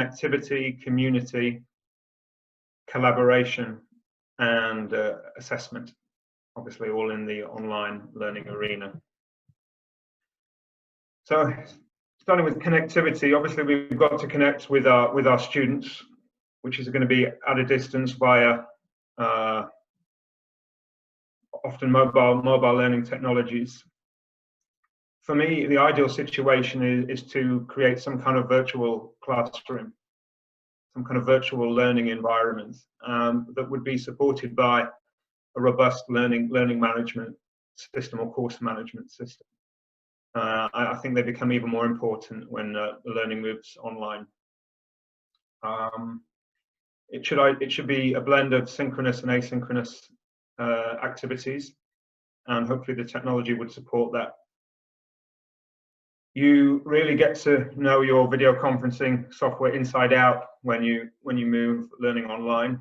connectivity, community, collaboration, and assessment, obviously all in the online learning arena. So starting with connectivity, obviously we've got to connect with our students, which is going to be at a distance via often mobile learning technologies. For me, the ideal situation is to create some kind of virtual classroom, some kind of virtual learning environment that would be supported by a robust learning management system or course management system. I think they become even more important when the learning moves online. It should be a blend of synchronous and asynchronous activities, and hopefully the technology would support that. You really get to know your video conferencing software inside out when you move learning online,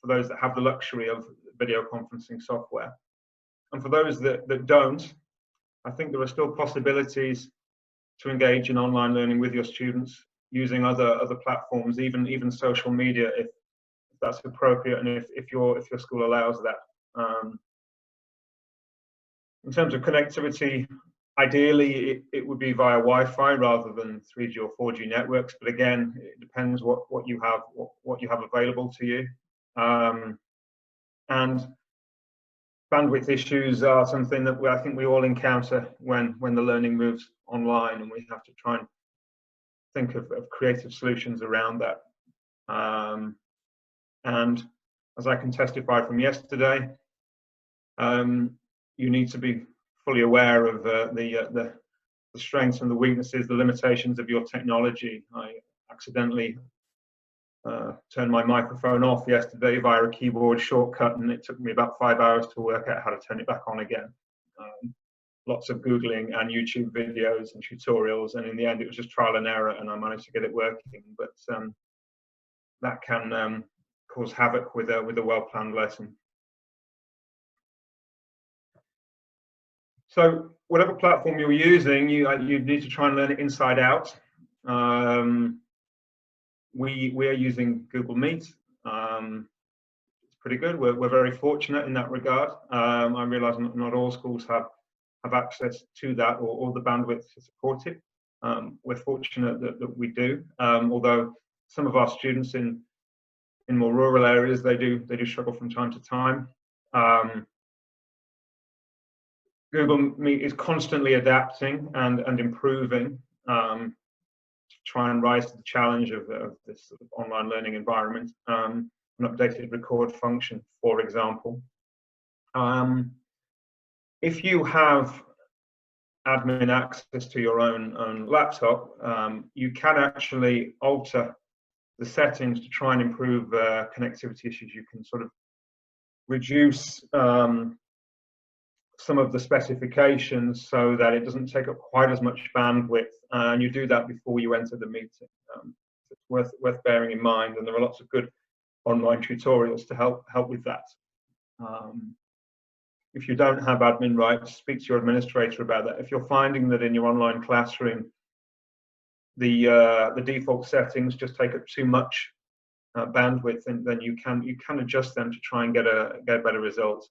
for those that have the luxury of video conferencing software. And for those that don't, I think there are still possibilities to engage in online learning with your students using other platforms, even social media, if that's appropriate, and if your school allows that. In terms of connectivity, ideally it would be via Wi-Fi rather than 3G or 4G networks, but again, it depends what you have available to you. And bandwidth issues are something that I think we all encounter when the learning moves online, and we have to try and think of creative solutions around that. And as I can testify from yesterday, you need to be fully aware of the strengths and the weaknesses, the limitations of your technology. I accidentally turned my microphone off yesterday via a keyboard shortcut, and it took me about 5 hours to work out how to turn it back on again. Lots of Googling and YouTube videos and tutorials, and in the end it was just trial and error, and I managed to get it working. But that can cause havoc with a well-planned lesson. So whatever platform you're using, you need to try and learn it inside out. We are using Google Meet. It's pretty good. We're very fortunate in that regard. I realise not all schools have access to that or the bandwidth to support it. We're fortunate that we do. Although some of our students in more rural areas, they do struggle from time to time. Google Meet is constantly adapting and improving to try and rise to the challenge of this sort of online learning environment. An updated record function, for example. If you have admin access to your own laptop, you can actually alter the settings to try and improve connectivity issues. You can sort of reduce some of the specifications so that it doesn't take up quite as much bandwidth, and you do that before you enter the meeting. It's worth bearing in mind, and there are lots of good online tutorials to help with that. If you don't have admin rights, speak to your administrator about that. If you're finding that in your online classroom the default settings just take up too much bandwidth, then you can adjust them to try and get a better result.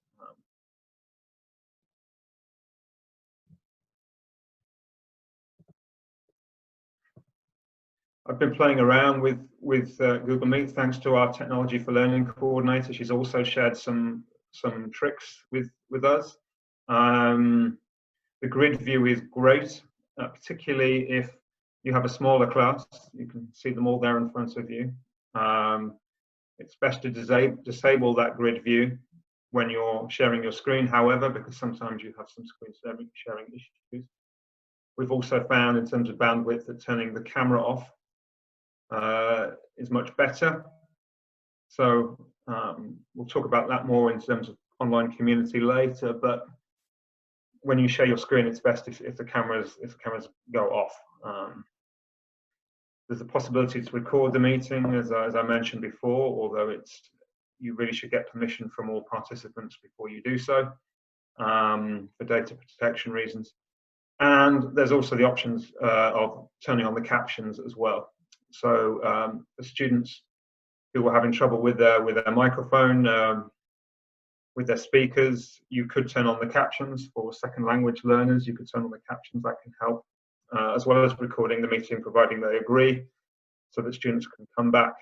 I've been playing around with Google Meet thanks to our Technology for Learning coordinator. She's also shared some tricks with us. The grid view is great, particularly if you have a smaller class. You can see them all there in front of you. It's best to disable that grid view when you're sharing your screen, however, because sometimes you have some screen sharing issues. We've also found, in terms of bandwidth, that turning the camera off is much better. So we'll talk about that more in terms of online community later, but when you share your screen, it's best if the cameras go off. There's a possibility to record the meeting, as I mentioned before, although you really should get permission from all participants before you do so, for data protection reasons. And there's also the options of turning on the captions as well. So the students who were having trouble with their microphone, with their speakers, you could turn on the captions. For second language learners, you could turn on the captions. That can help, as well as recording the meeting, providing they agree, so that students can come back.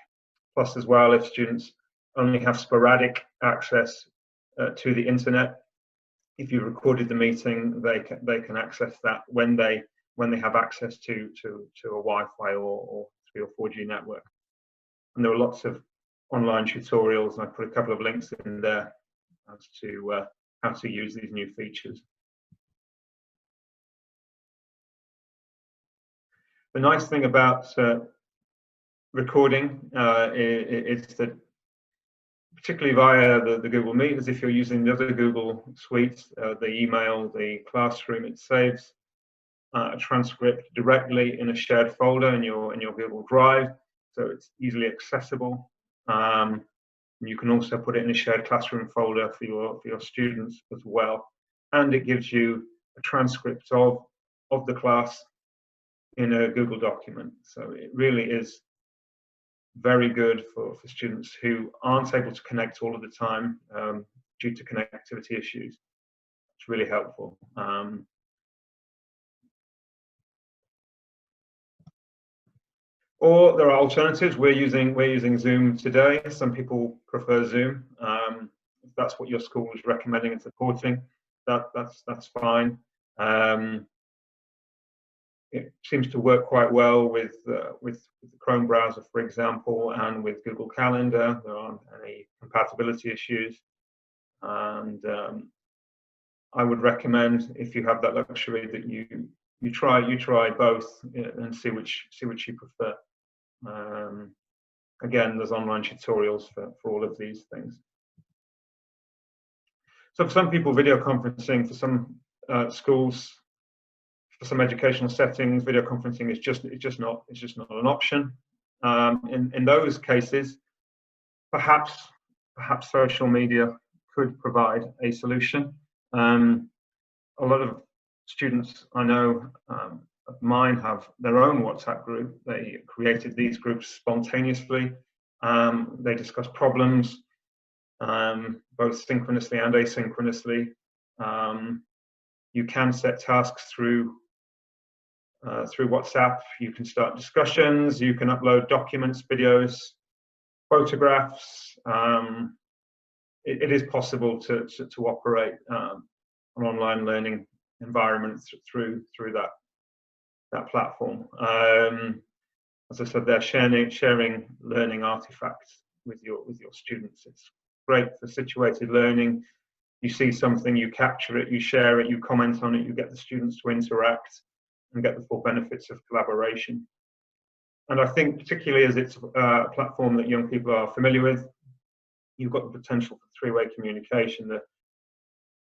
Plus, as well, if students only have sporadic access to the internet, if you recorded the meeting, they can access that when they have access to a Wi-Fi or 3 or 4G network. And there are lots of online tutorials, and I put a couple of links in there as to how to use these new features. The nice thing about recording is that, particularly via the Google Meet, as if you're using the other Google suites, the email, the classroom, it saves a transcript directly in a shared folder in your Google Drive, so it's easily accessible. You can also put it in a shared classroom folder for your students as well, and it gives you a transcript of the class in a Google document. So it really is very good for students who aren't able to connect all of the time due to connectivity issues. It's really helpful. Or there are alternatives. We're using Zoom today. Some people prefer Zoom. If that's what your school is recommending and supporting, that's fine. It seems to work quite well with the Chrome browser, for example, and with Google Calendar. There aren't any compatibility issues, and I would recommend, if you have that luxury, that you try both and see which you prefer. Again, there's online tutorials for all of these things. So for some people, video conferencing, for some schools, for some educational settings, video conferencing is just not an option. In those cases, perhaps social media could provide a solution. A lot of students I know of mine have their own WhatsApp group. They created these groups spontaneously. They discuss problems, both synchronously and asynchronously. You can set tasks through WhatsApp. You can start discussions. You can upload documents, videos, photographs. It is possible to operate an online learning environment through that platform. As I said, they're sharing learning artifacts with your students. It's great for situated learning. You see something, you capture it, you share it, you comment on it, you get the students to interact and get the full benefits of collaboration. And I think, particularly as it's a platform that young people are familiar with, you've got the potential for three-way communication, the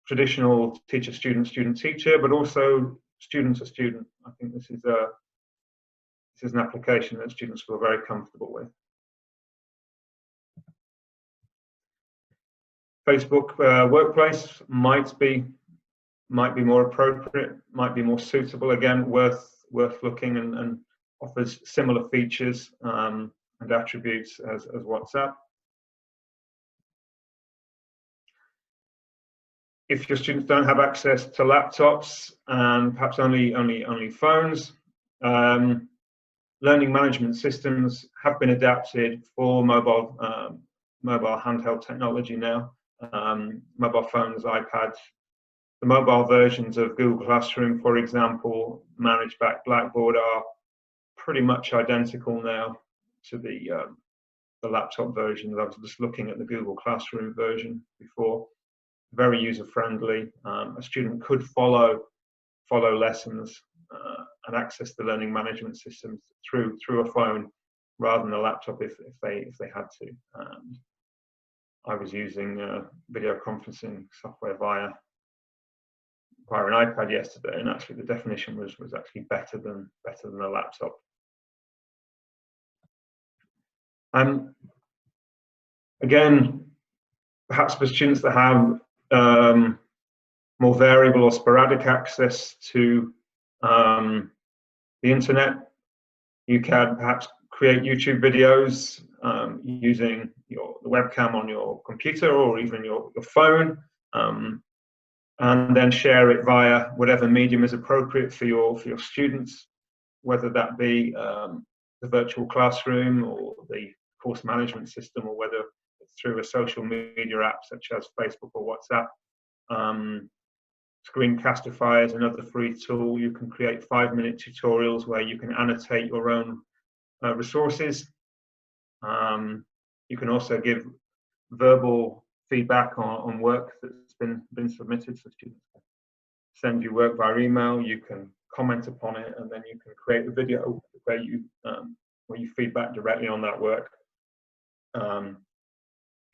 traditional teacher-student, student-teacher, but also student-to-student. I think this is an application that students feel very comfortable with. Facebook Workplace might be more appropriate, might be more suitable. Again, worth looking, and offers similar features and attributes as WhatsApp. If your students don't have access to laptops and perhaps only phones, learning management systems have been adapted for mobile handheld technology now. Mobile phones, iPads. The mobile versions of Google Classroom, for example, managed by Blackboard, are pretty much identical now to the laptop versions. I was just looking at the Google Classroom version before. Very user-friendly. A student could follow lessons and access the learning management systems through a phone rather than a laptop if they had to. I was using video conferencing software via an iPad yesterday, and actually the definition was actually better than a laptop. Again, perhaps for students that have more variable or sporadic access to the internet, you can perhaps create YouTube videos using the webcam on your computer or even your phone, and then share it via whatever medium is appropriate for your students, whether that be the virtual classroom or the course management system, or whether it's through a social media app such as Facebook or WhatsApp. Screencastify is another free tool. You can create 5-minute tutorials where you can annotate your own resources. You can also give verbal feedback on work that's been submitted, so students can send you work via email. You can comment upon it, and then you can create a video where you feedback directly on that work.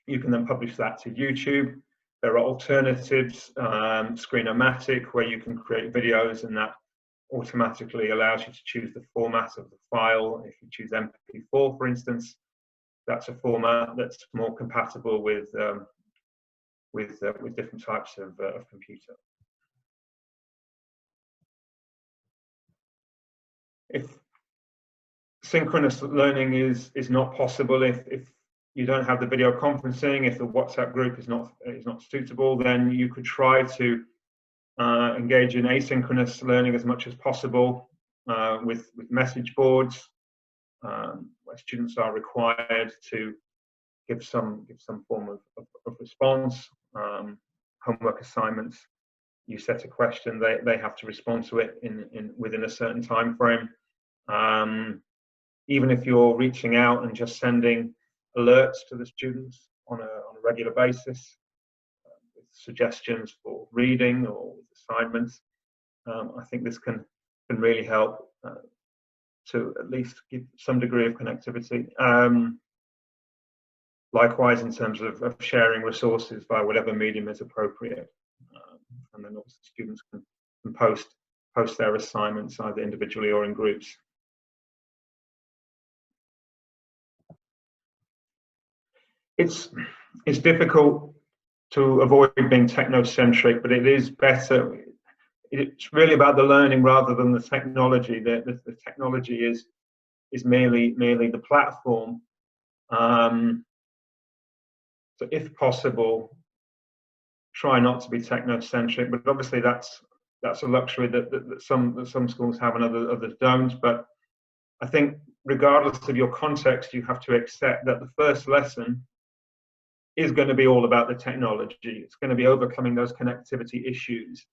You can then publish that to YouTube. There are alternatives, Screenomatic, where you can create videos, and that automatically allows you to choose the format of the file. If you choose MP4, for instance, that's a format that's more compatible with different types of computer. If synchronous learning is not possible, if you don't have the video conferencing, if the WhatsApp group is not suitable, then you could try to engage in asynchronous learning as much as possible with message boards, where students are required to give some form of response. Homework assignments, you set a question, they have to respond to it within a certain time frame. Even if you're reaching out and just sending alerts to the students on a regular basis, with suggestions for reading or with assignments, I think this can really help to at least give some degree of connectivity. Likewise, in terms of sharing resources by whatever medium is appropriate, and then obviously students can post their assignments either individually or in groups. It's difficult to avoid being technocentric, but it is better. It's really about the learning rather than the technology. The technology is merely the platform. So if possible, try not to be technocentric. But obviously that's a luxury that some schools have and others don't. But I think regardless of your context, you have to accept that the first lesson is going to be all about the technology. It's going to be overcoming those connectivity issues.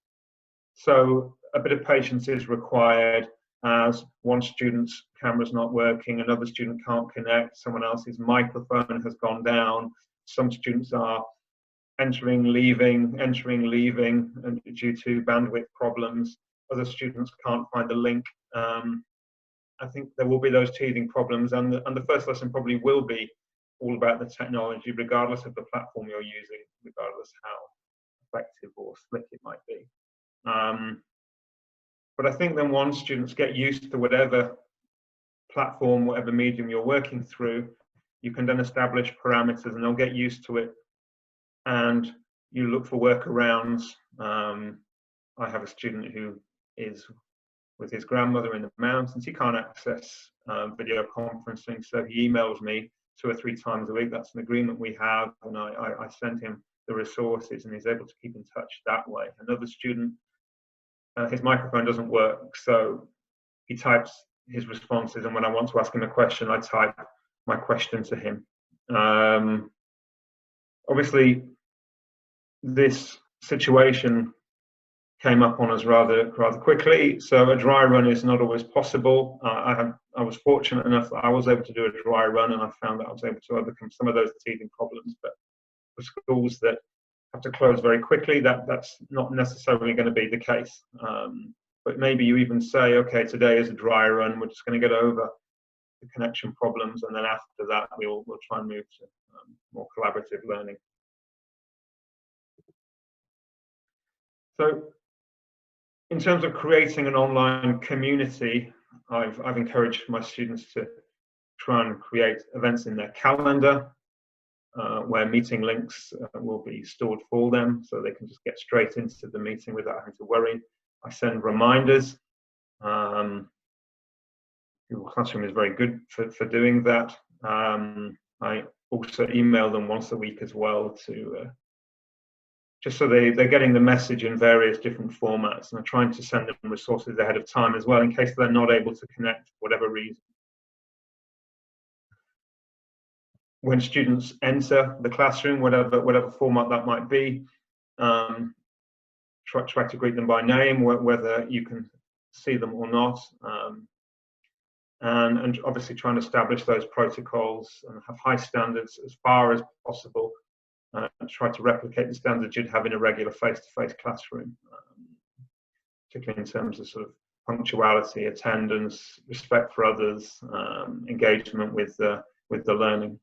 So a bit of patience is required, as one student's camera's not working, another student can't connect, someone else's microphone has gone down, some students are entering, leaving, and due to bandwidth problems, other students can't find the link. I think there will be those teething problems, and the first lesson probably will be all about the technology, regardless of the platform you're using, regardless how effective or slick it might be. But I think then once students get used to whatever platform, whatever medium you're working through, you can then establish parameters and they'll get used to it, and you look for workarounds. I have a student who is with his grandmother in the mountains. He can't access video conferencing, so he emails me 2 or 3 times a week. That's an agreement we have, and I send him the resources, and he's able to keep in touch that way. Another student, his microphone doesn't work, so he types his responses, and when I want to ask him a question, I type my question to him. Obviously, this situation came up on us rather quickly, so a dry run is not always possible. I was fortunate enough that I was able to do a dry run, and I found that I was able to overcome some of those teething problems. But for schools that have to close very quickly, that's not necessarily going to be the case. But maybe you even say, okay, today is a dry run, we're just going to get over the connection problems, and then after that we'll try and move to more collaborative learning. So in terms of creating an online community, I've encouraged my students to try and create events in their calendar, where meeting links will be stored for them, so they can just get straight into the meeting without having to worry. I send reminders. Google Classroom is very good for doing that. I also email them once a week as well to just so they're getting the message in various different formats, and I'm trying to send them resources ahead of time as well in case they're not able to connect for whatever reason. When students enter the classroom, whatever format that might be, try to greet them by name, whether you can see them or not, and obviously try and establish those protocols and have high standards as far as possible. Try to replicate the standards you'd have in a regular face-to-face classroom, particularly in terms of sort of punctuality, attendance, respect for others, engagement with the learning.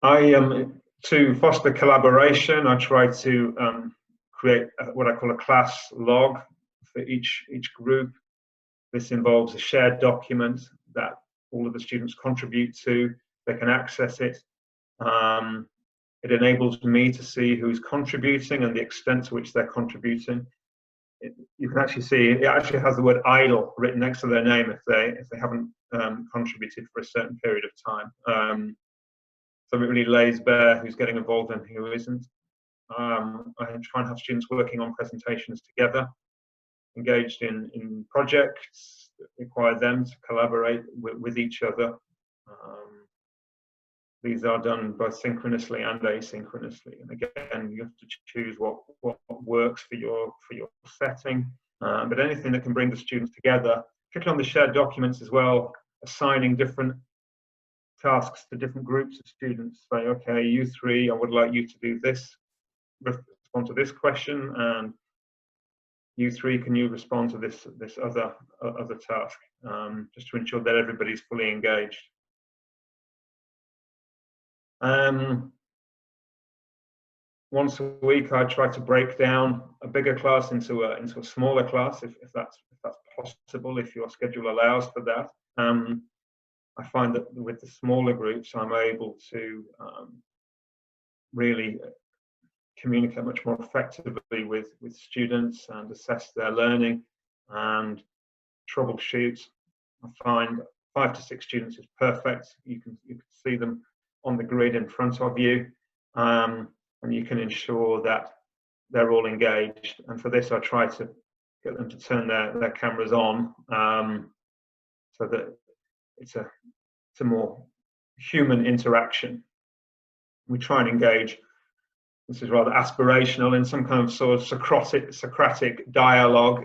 To foster collaboration, I try to create what I call a class log for each group. This involves a shared document that all of the students contribute to. They can access it. It enables me to see who's contributing and the extent to which they're contributing. You can actually see it actually has the word idle written next to their name if they haven't contributed for a certain period of time. So it really lays bare who's getting involved and who isn't. I try and have students working on presentations together, engaged in projects that require them to collaborate with each other. These are done both synchronously and asynchronously. And again, you have to choose what works for your setting. But anything that can bring the students together, particularly on the shared documents as well, assigning different tasks to different groups of students. Say, okay, you three, I would like you to do this, respond to this question, and you three, can you respond to this other task, just to ensure that everybody's fully engaged. Once a week, I try to break down a bigger class into a smaller class, if that's possible, if your schedule allows for that. I find that with the smaller groups, I'm able to really communicate much more effectively with students and assess their learning and troubleshoot. I find 5 to 6 students is perfect. You can see them on the grid in front of you, and you can ensure that they're all engaged. And for this, I try to get them to turn their cameras on, so that it's a more human interaction. We try and engage, this is rather aspirational, in some kind of sort of Socratic dialogue.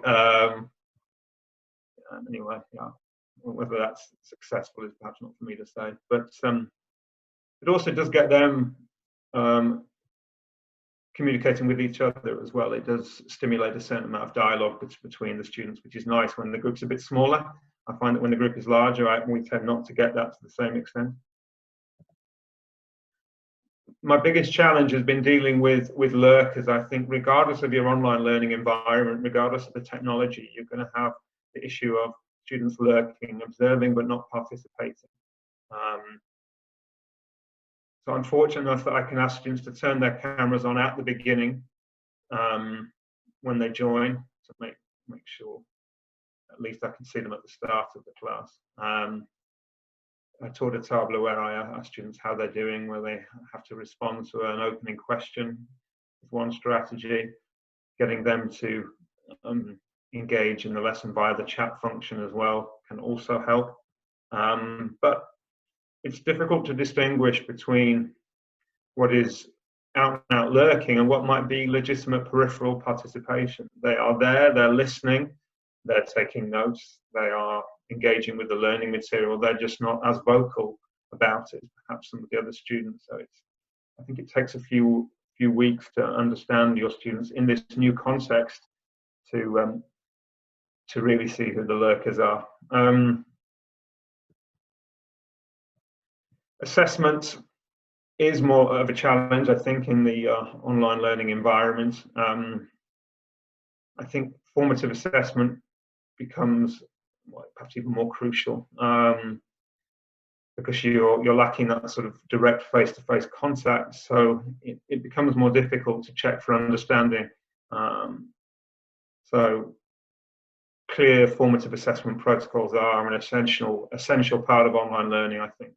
Anyway, yeah, whether that's successful is perhaps not for me to say, but it also does get them communicating with each other as well. It does stimulate a certain amount of dialogue between the students, which is nice when the group's a bit smaller. I find that when the group is larger, we tend not to get that to the same extent. My biggest challenge has been dealing with lurkers. I think regardless of your online learning environment, regardless of the technology, you're going to have the issue of students lurking, observing, but not participating. So I'm fortunate enough that I can ask students to turn their cameras on at the beginning when they join, to make sure at least I can see them at the start of the class. I taught a table where I ask students how they're doing, where they have to respond to an opening question with one strategy. Getting them to engage in the lesson via the chat function as well can also help. But it's difficult to distinguish between what is out and out lurking and what might be legitimate peripheral participation. They are there, they're listening, they're taking notes, they are engaging with the learning material, they're just not as vocal about it as perhaps some of the other students. So I think it takes a few weeks to understand your students in this new context to really see who the lurkers are. Assessment is more of a challenge, I think, in the online learning environment. I think formative assessment becomes perhaps even more crucial because you're lacking that sort of direct face-to-face contact, so it becomes more difficult to check for understanding. So clear formative assessment protocols are an essential part of online learning, I think.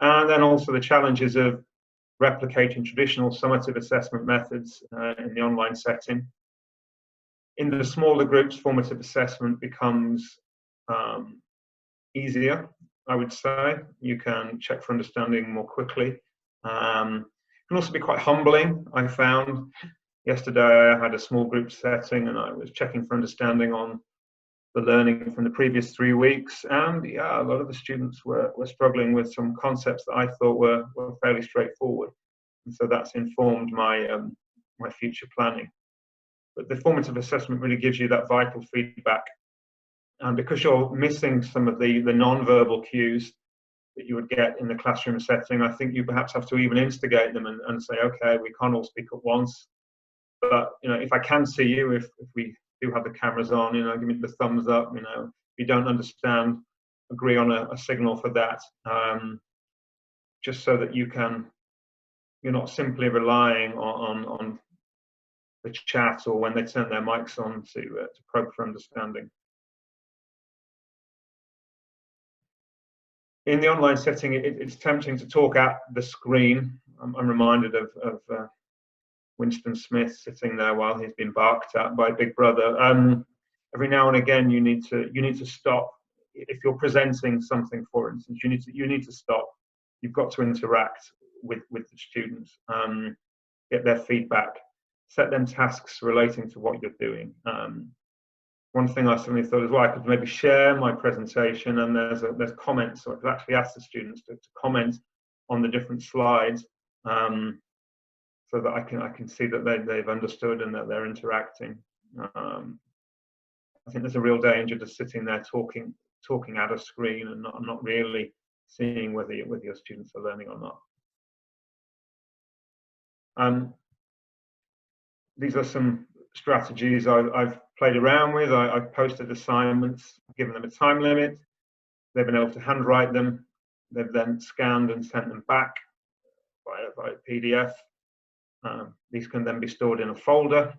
And then also the challenges of replicating traditional summative assessment methods in the online setting. In the smaller groups, formative assessment becomes easier, I would say. You can check for understanding more quickly. It can also be quite humbling, I found. Yesterday I had a small group setting and I was checking for understanding on the learning from the previous 3 weeks, and yeah, a lot of the students were struggling with some concepts that I thought were fairly straightforward, and so that's informed my my future planning. But the formative assessment really gives you that vital feedback, and because you're missing some of the non-verbal cues that you would get in the classroom setting, I think you perhaps have to even instigate them and say, okay, we can't all speak at once, but you know, if I can see you, if we do have the cameras on, you know, give me the thumbs up. You know, if you don't understand, agree on a signal for that, just so that you're not simply relying on the chat or when they turn their mics on to probe for understanding. In the online setting, it's tempting to talk at the screen. I'm reminded of Winston Smith sitting there while he's been barked at by Big Brother. Every now and again, you need to stop. If you're presenting something, for instance, you need to stop. You've got to interact with the students, get their feedback, set them tasks relating to what you're doing. One thing I suddenly thought as well, I could maybe share my presentation, and there's comments, so I could actually ask the students to comment on the different slides. So that I can see that they've understood and that they're interacting. I think there's a real danger just sitting there talking at a screen and not really seeing whether your students are learning or not. These are some strategies I've played around with. I've posted assignments, given them a time limit. They've been able to handwrite them. They've then scanned and sent them back via PDF. These can then be stored in a folder.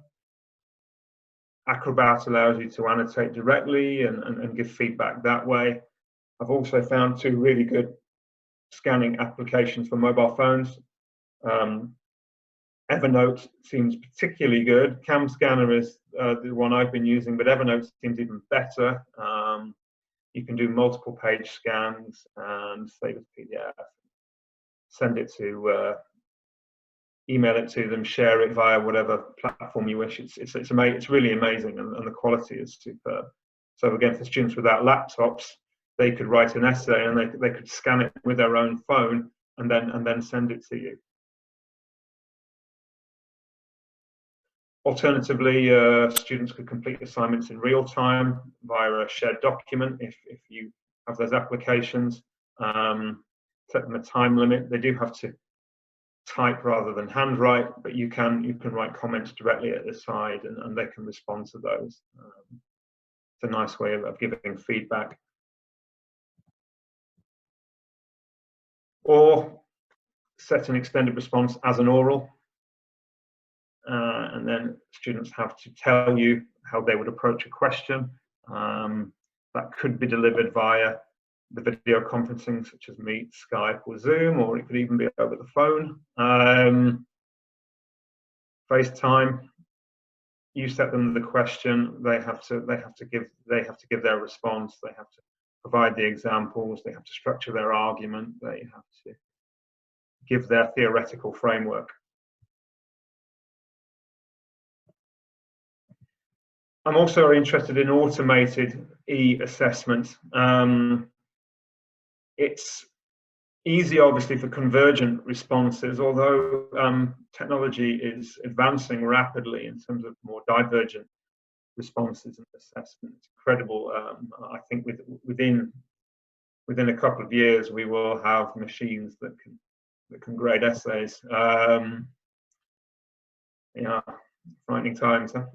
Acrobat allows you to annotate directly and give feedback that way. I've also found 2 really good scanning applications for mobile phones. Evernote seems particularly good. Cam Scanner is the one I've been using, but Evernote seems even better. You can do multiple page scans and save as PDF. Send it to email it to them, share it via whatever platform you wish. It's really amazing, and the quality is superb. So again, for students without laptops, they could write an essay and they could scan it with their own phone and then send it to you. Alternatively, students could complete assignments in real time via a shared document if you have those applications. Set them a time limit. They do have to type rather than handwrite, but you can write comments directly at the side and they can respond to those. It's a nice way of giving feedback. Or set an extended response as an oral, and then students have to tell you how they would approach a question. That could be delivered via the video conferencing such as Meet, Skype or Zoom, or it could even be over the phone. FaceTime, you set them the question, they have to give their response, they have to provide the examples, they have to structure their argument, they have to give their theoretical framework. I'm also interested in automated e-assessment. It's easy, obviously, for convergent responses, although technology is advancing rapidly in terms of more divergent responses and assessment. It's incredible. I think within a couple of years, we will have machines that can grade essays. Yeah, frightening times. Huh?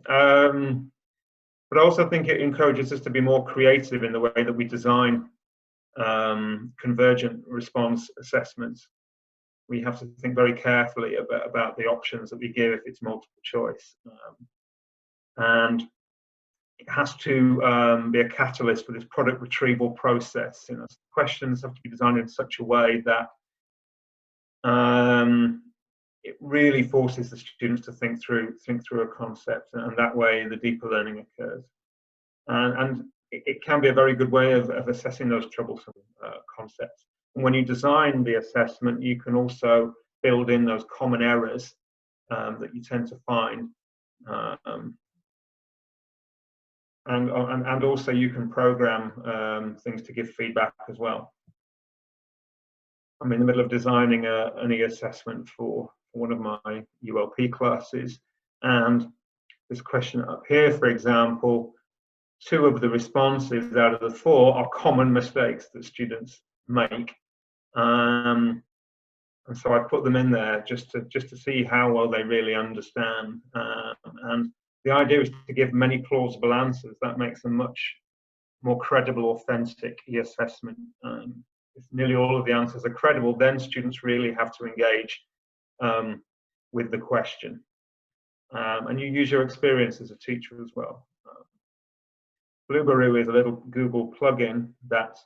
But I also think it encourages us to be more creative in the way that we design convergent response assessments. We have to think very carefully about the options that we give if it's multiple choice. And it has to be a catalyst for this product retrieval process. You know, questions have to be designed in such a way that it really forces the students to think through a concept, and that way the deeper learning occurs. And it can be a very good way of assessing those troublesome concepts. And when you design the assessment, you can also build in those common errors that you tend to find. And also you can program things to give feedback as well. I'm in the middle of designing an e-assessment for one of my ULP classes, and this question up here, for example, 2 of the responses out of the 4 are common mistakes that students make, and so I put them in there just to see how well they really understand. And the idea is to give many plausible answers. That makes a much more credible, authentic e-assessment. If nearly all of the answers are credible, then students really have to engage with the question. And you use your experience as a teacher as well. Bluebird is a little Google plugin that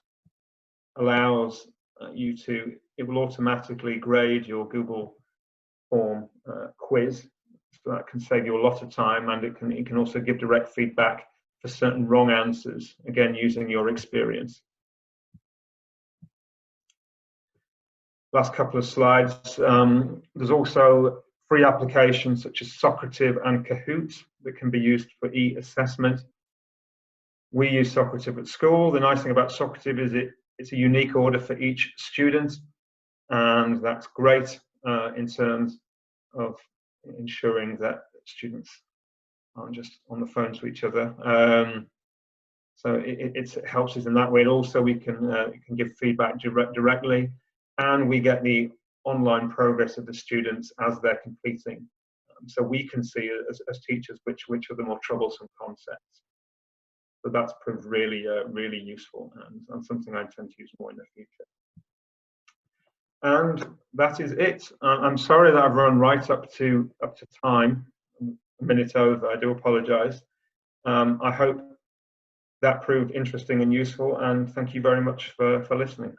allows you to, it will automatically grade your Google form quiz. So that can save you a lot of time, and it can also give direct feedback for certain wrong answers, again, using your experience. Last couple of slides. There's also free applications such as Socrata and Kahoot that can be used for e-assessment. We use Socrata at school. The nice thing about Socrata is it's a unique order for each student, and that's great in terms of ensuring that students aren't just on the phone to each other. So it helps us in that way. And also we can give feedback directly, and we get the online progress of the students as they're completing. So we can see as teachers which are the more troublesome concepts. So that's proved really, really useful, and something I intend to use more in the future. And that is it. I'm sorry that I've run right up to time, a minute over. I do apologise. I hope that proved interesting and useful, and thank you very much for listening.